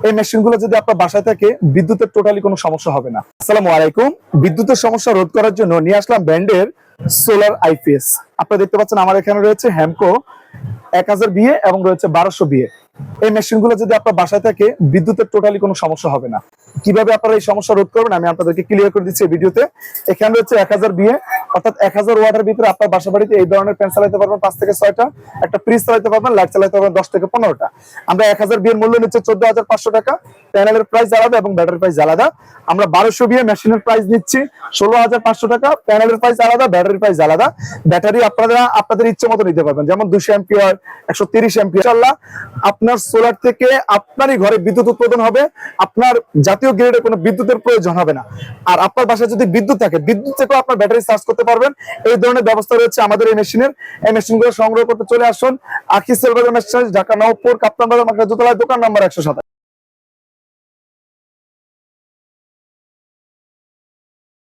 এই মেশিনগুলো যদি আপনার বাসায় থাকে বিদ্যুতের টোটালি কোনো সমস্যা হবে না। আসসালামু আলাইকুম। বিদ্যুতের সমস্যা রোধ করার জন্য নিয়ে আসলাম ব্র্যান্ডের সোলার আইপিএস। আপনারা দেখতে পাচ্ছেন আমার এখানে রয়েছে হ্যামকো 1000 বিএ এবং রয়েছে 1200 বিএ। এই মেশিনগুলো যদি আপনার বাসায় থাকে বিদ্যুতের টোটালি কোনো সমস্যা হবে না। কিভাবে আপনারা এই সমস্যা রোধ করবেন আমি আপনাদেরকে ক্লিয়ার করে দিচ্ছি এই ভিডিওতে। এখানে রয়েছে 1000 বিএ অর্থাৎ 1000 ওয়াটের ভিতরে আপনার বাসা বাড়িতে এই ধরনের ফ্যান চালাতে পারবেন 5 থেকে 6টা, একটা ফ্রিজ চালাতে পারবেন, লাইট চালাতে পারবেন 10 থেকে 15টা। আমরা 1000 বিএর মূল্য নিচ্ছে 14500 টাকা। প্যানেলের প্রাইস আলাদা এবং ব্যাটারির প্রাইস আলাদা। আমরা 1200 বিএ মেশিনের প্রাইস নিচ্ছি 16500 টাকা। প্যানেলের প্রাইস আলাদা, ব্যাটারির প্রাইস আলাদা। ব্যাটারি আপনারা আপনাদের ইচ্ছে মতো নিতে পারবেন, যেমন 200 অ্যাম্পিয়ার, 130 অ্যাম্পিয়ার। ইনশাআল্লাহ আপনার সোলার থেকে আপনারই ঘরে বিদ্যুৎ উৎপাদন হবে, আপনার জাতীয় গ্রিডে কোনো বিদ্যুতের প্রয়োজন হবে না। আর আপনার বাসায় যদি বিদ্যুৎ থাকে, বিদ্যুৎ থেকেও আপনার ব্যাটারি চার্জ করতে পারবেন। এই ধরনের ব্যবস্থা রয়েছে আমাদের এই মেশিনের। এই মেশিনগুলো সংগ্রহ করতে চলে আসুন আখি সেলভার মেশিন, ঢাকা নওপুর কাপ্তান বাজার মার্কেট দোতলায়, দোকান নাম্বার 107।